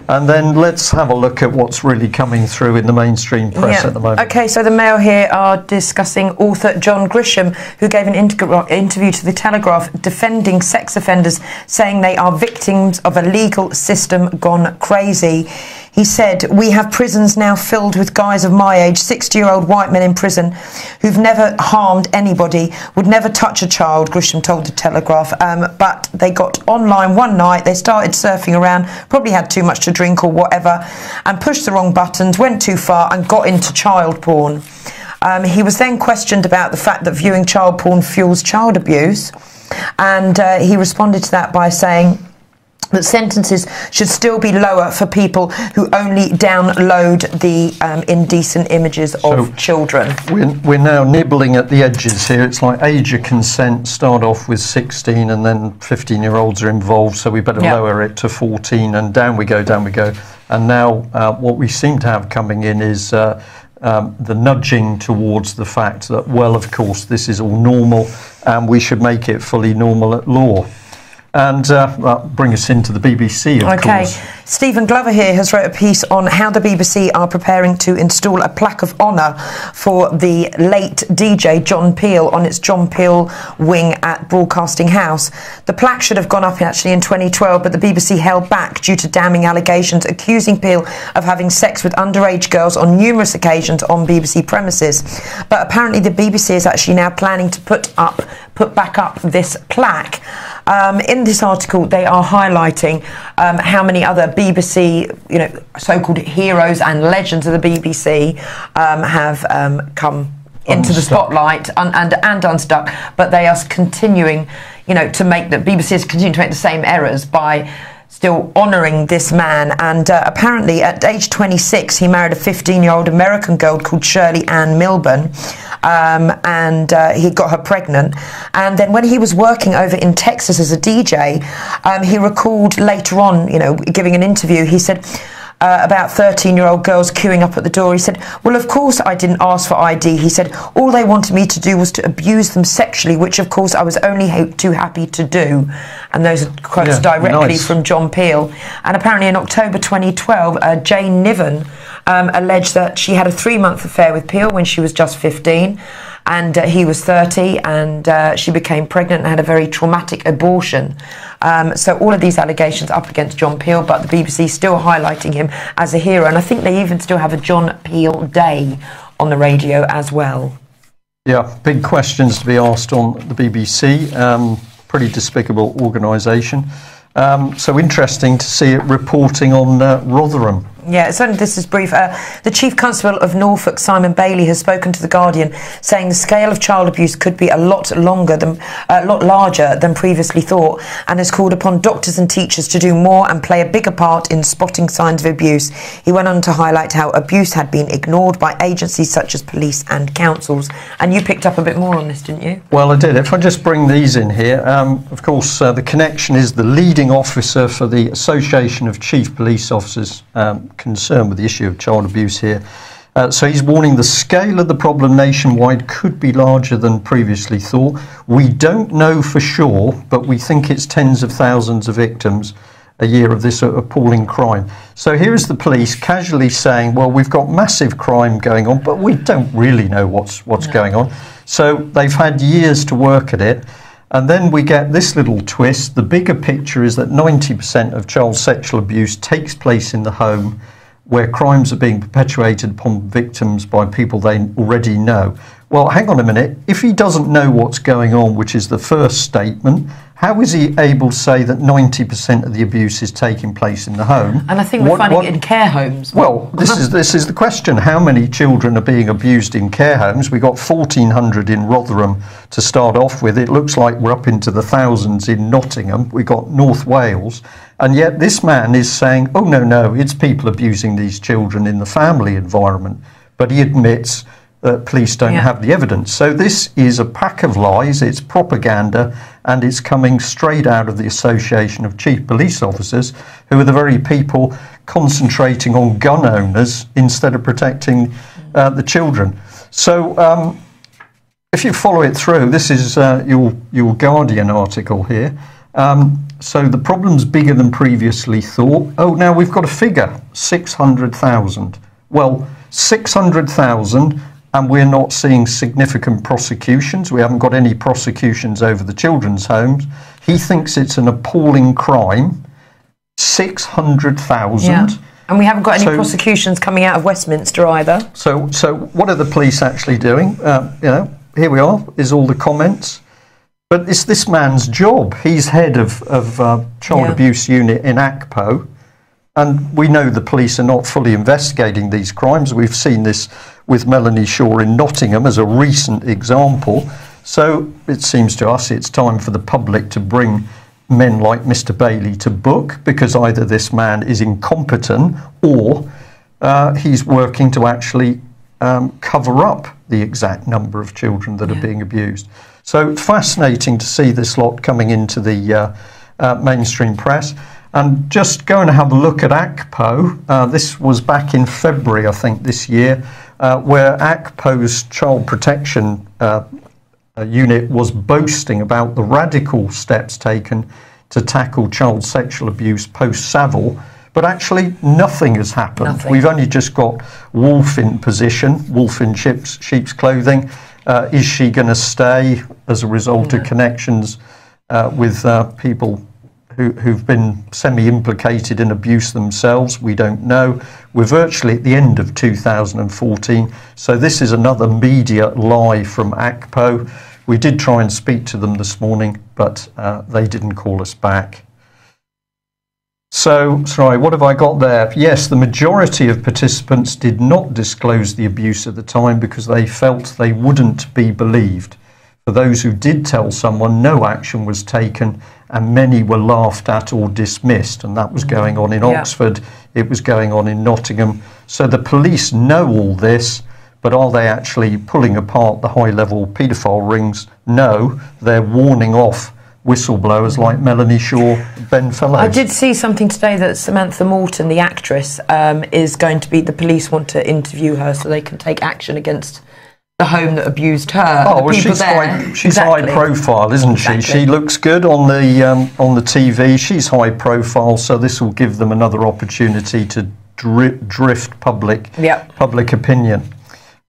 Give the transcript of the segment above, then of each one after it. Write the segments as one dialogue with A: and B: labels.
A: And then let's have a look at what's really coming through in the mainstream press at the moment.
B: OK, so the Mail here are discussing author John Grisham, who gave an interview to The Telegraph defending sex offenders, saying they are victims of a legal system gone crazy. He said, "We have prisons now filled with guys of my age, 60-year-old white men in prison, who've never harmed anybody, would never touch a child," Grisham told The Telegraph. But they got online one night, they started surfing around, probably had too much to drink or whatever, and pushed the wrong buttons, went too far and got into child porn. He was then questioned about the fact that viewing child porn fuels child abuse, and he responded to that by saying that sentences should still be lower for people who only download the indecent images of children.
A: We're now nibbling at the edges here. It's like age of consent, start off with 16 and then 15-year-olds are involved, so we better lower it to 14, and down we go, down we go. And now what we seem to have coming in is the nudging towards the fact that, well, of course, this is all normal and we should make it fully normal at law. And bring us into the BBC, of course.
B: Stephen Glover here has wrote a piece on how the BBC are preparing to install a plaque of honour for the late DJ John Peel on its John Peel wing at Broadcasting House. The plaque should have gone up actually in 2012, but the BBC held back due to damning allegations accusing Peel of having sex with underage girls on numerous occasions on BBC premises. But apparently the BBC is actually now planning to put back up this plaque. In this article, they are highlighting how many other BBC, so-called heroes and legends of the BBC have come into the spotlight and unstuck, but they are continuing, to make the BBC is continuing to make the same errors by still honouring this man. And apparently at age 26 he married a 15-year-old American girl called Shirley Ann Milburn, and he got her pregnant. And then when he was working over in Texas as a DJ, he recalled later on, giving an interview, he said about 13-year-old girls queuing up at the door. He said, "Well, of course I didn't ask for ID." He said, "All they wanted me to do was to abuse them sexually, which of course I was only too happy to do." And those are quotes directly from John Peel. And apparently in October 2012, Jane Niven alleged that she had a 3-month affair with Peel when she was just 15. And he was 30, and she became pregnant and had a very traumatic abortion. So all of these allegations up against John Peel, but the BBC still highlighting him as a hero. And I think they even still have a John Peel Day on the radio as well.
A: Yeah, big questions to be asked on the BBC. Pretty despicable organisation. So interesting to see it reporting on Rotherham.
B: Yeah, certainly this is brief. The Chief Constable of Norfolk, Simon Bailey, has spoken to The Guardian, saying the scale of child abuse could be a lot larger than previously thought, and has called upon doctors and teachers to do more and play a bigger part in spotting signs of abuse. He went on to highlight how abuse had been ignored by agencies such as police and councils. And you picked up a bit more on this, didn't you?
A: Well, I did. If I just bring these in here, of course, the connection is the leading officer for the Association of Chief Police Officers concerned with the issue of child abuse here. So he's warning the scale of the problem nationwide could be larger than previously thought. We don't know for sure, but we think it's tens of thousands of victims a year of this appalling crime. So here is the police casually saying, well, we've got massive crime going on, but we don't really know what's going on. So they've had years to work at it. And then we get this little twist. The bigger picture is that 90% of child sexual abuse takes place in the home, where crimes are being perpetuated upon victims by people they already know. Well, hang on a minute. If he doesn't know what's going on, which is the first statement, how is he able to say that 90% of the abuse is taking place in the home?
B: And I think we're finding it in care homes.
A: Well, this is the question. How many children are being abused in care homes? We got 1,400 in Rotherham to start off with. It looks like we're up into the thousands in Nottingham. We got North Wales. And yet this man is saying, oh, no, it's people abusing these children in the family environment. But he admits that police don't have the evidence. So this is a pack of lies, it's propaganda, and it's coming straight out of the Association of Chief Police Officers, who are the very people concentrating on gun owners instead of protecting the children. So if you follow it through, this is your Guardian article here. So the problem's bigger than previously thought. Oh, now we've got a figure, 600,000. Well, 600,000, and we're not seeing significant prosecutions. We haven't got any prosecutions over the children's homes. He thinks it's an appalling crime. 600,000.
B: Yeah. And we haven't got any prosecutions coming out of Westminster either.
A: So what are the police actually doing? Here we are, is all the comments. But it's this man's job. He's head of child abuse unit in ACPO. And we know the police are not fully investigating these crimes. We've seen this with Melanie Shaw in Nottingham as a recent example. So it seems to us it's time for the public to bring men like Mr. Bailey to book, because either this man is incompetent or he's working to actually cover up the exact number of children that are being abused. So fascinating to see this lot coming into the mainstream press. And just go and have a look at ACPO. This was back in February, I think, this year, where ACPO's child protection unit was boasting about the radical steps taken to tackle child sexual abuse post-Savile. But actually, nothing has happened. Nothing. We've only just got Wolf in position, Wolf in sheep's clothing. Is she going to stay as a result of connections with people who've been semi-implicated in abuse themselves? We don't know. We're virtually at the end of 2014, so this is another media lie from ACPO. We did try and speak to them this morning, but they didn't call us back. So, sorry, what have I got there? Yes, the majority of participants did not disclose the abuse at the time because they felt they wouldn't be believed. For those who did tell someone, no action was taken, and many were laughed at or dismissed. And that was going on in Oxford, it was going on in Nottingham. So the police know all this, but are they actually pulling apart the high-level paedophile rings? No, they're warning off whistleblowers like Melanie Shaw, Ben Fellows.
B: I did see something today that Samantha Morton, the actress, is going to be, the police want to interview her so they can take action against the home that abused her.
A: Oh, well, she's high profile, isn't she? She looks good on the TV. She's high profile, so this will give them another opportunity to drift public opinion.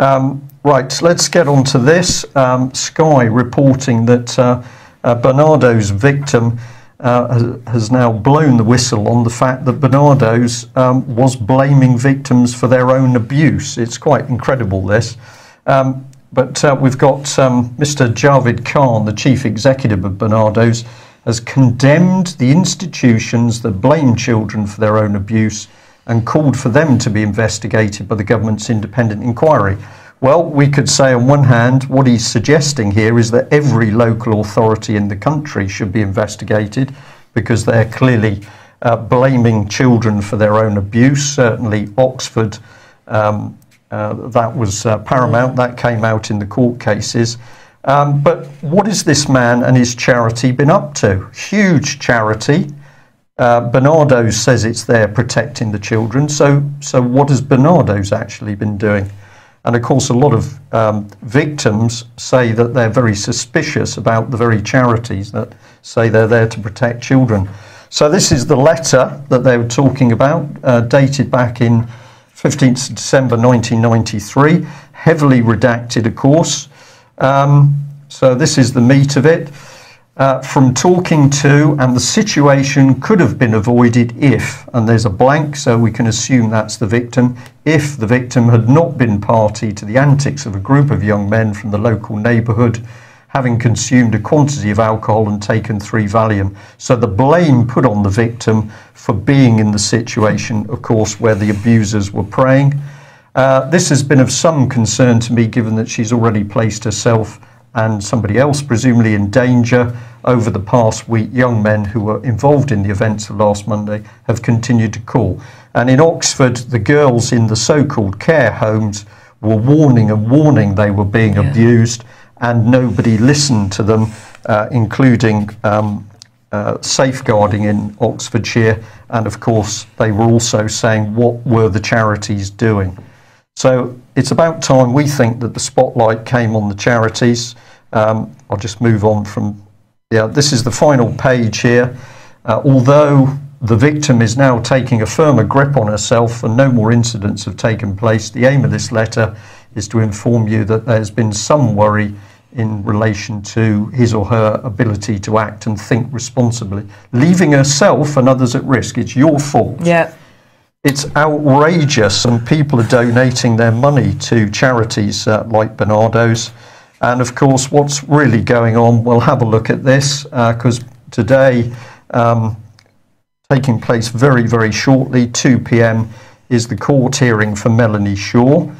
A: Right, so let's get on to this. Sky reporting that Bernardo's victim has now blown the whistle on the fact that Bernardo's was blaming victims for their own abuse. It's quite incredible, this. But we've got Mr. Javed Khan, the chief executive of Bernardo's, has condemned the institutions that blame children for their own abuse and called for them to be investigated by the government's independent inquiry. Well, we could say on one hand, what he's suggesting here is that every local authority in the country should be investigated because they're clearly blaming children for their own abuse. Certainly Oxford, that was paramount. That came out in the court cases. But what has this man and his charity been up to? Huge charity. Bernardo's says it's there protecting the children. So what has Bernardo's actually been doing? And of course, a lot of victims say that they're very suspicious about the very charities that say they're there to protect children. So this is the letter that they were talking about, dated back in 15th December 1993, heavily redacted, of course. So this is the meat of it. From talking to, and the situation could have been avoided if, and there's a blank, so we can assume that's the victim, if the victim had not been party to the antics of a group of young men from the local neighbourhood, having consumed a quantity of alcohol and taken 3 Valium. So the blame put on the victim for being in the situation, of course, where the abusers were preying. This has been of some concern to me, given that she's already placed herself and somebody else presumably in danger. Over the past week, young men who were involved in the events of last Monday have continued to call. And in Oxford, the girls in the so-called care homes were warning and warning they were being abused, and nobody listened to them, including safeguarding in Oxfordshire. And of course, they were also saying, what were the charities doing? So it's about time, we think, that the spotlight came on the charities. I'll just move on from, this is the final page here. Although the victim is now taking a firmer grip on herself and no more incidents have taken place, the aim of this letter is to inform you that there's been some worry in relation to his or her ability to act and think responsibly, leaving herself and others at risk. It's your fault.
B: Yeah.
A: It's outrageous, and people are donating their money to charities like Bernardo's. And of course, what's really going on, we'll have a look at this, because today, taking place very, very shortly, 2 p.m, is the court hearing for Melanie Shaw.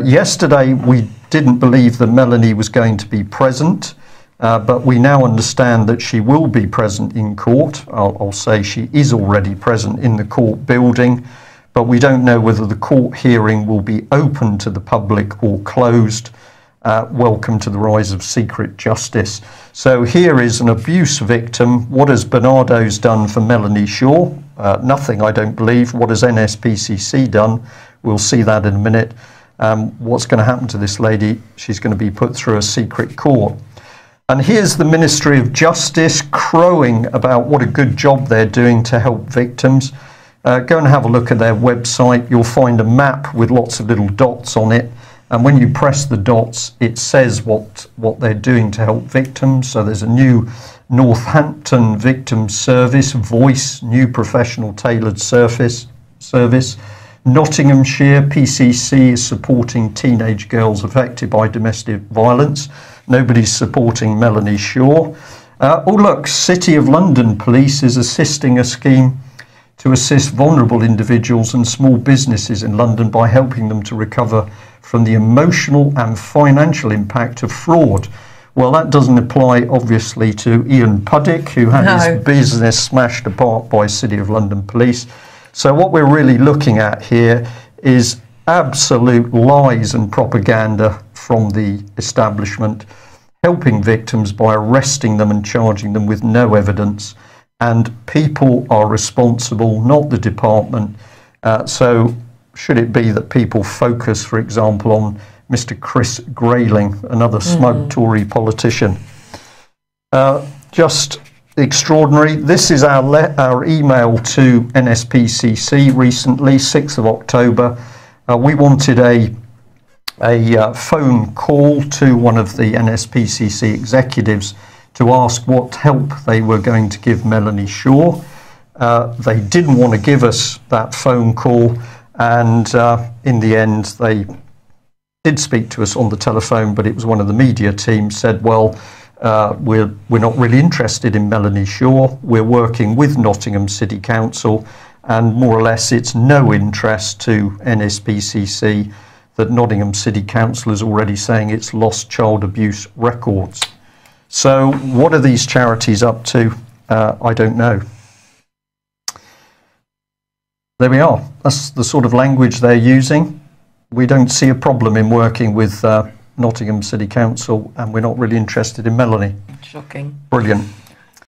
A: Yesterday, we didn't believe that Melanie was going to be present, but we now understand that she will be present in court. I'll say she is already present in the court building, but we don't know whether the court hearing will be open to the public or closed. Welcome to the rise of secret justice. So here is an abuse victim. What has Bernardo's done for Melanie Shaw? Nothing, I don't believe. What has NSPCC done? We'll see that in a minute. What's going to happen to this lady? She's going to be put through a secret court. And here's the Ministry of Justice crowing about what a good job they're doing to help victims. Go and have a look at their website. You'll find a map with lots of little dots on it. And when you press the dots, it says what they're doing to help victims. So there's a new Northampton Victim Service, Voice, new professional tailored service. Nottinghamshire PCC is supporting teenage girls affected by domestic violence. Nobody's supporting Melanie Shaw. Oh look, City of London Police is assisting a scheme to assist vulnerable individuals and small businesses in London by helping them to recover from the emotional and financial impact of fraud. Well, that doesn't apply, obviously, to Ian Puddick, who had his business smashed apart by City of London Police. So what we're really looking at here is absolute lies and propaganda from the establishment, helping victims by arresting them and charging them with no evidence. And people are responsible, not the department. So should it be that people focus, for example, on Mr. Chris Grayling, another smug Tory politician? Just extraordinary. This is our email to NSPCC recently, 6th of October. We wanted a phone call to one of the NSPCC executives to ask what help they were going to give Melanie Shaw. They didn't want to give us that phone call, and in the end they did speak to us on the telephone, but it was one of the media team said, well, we're not really interested in Melanie Shaw. We're working with Nottingham City Council, and more or less it's no interest to NSPCC that Nottingham City Council is already saying it's lost child abuse records. So what are these charities up to? I don't know. There we are. That's the sort of language they're using. We don't see a problem in working with Nottingham City Council, and we're not really interested in Melanie.
B: Shocking.
A: Brilliant.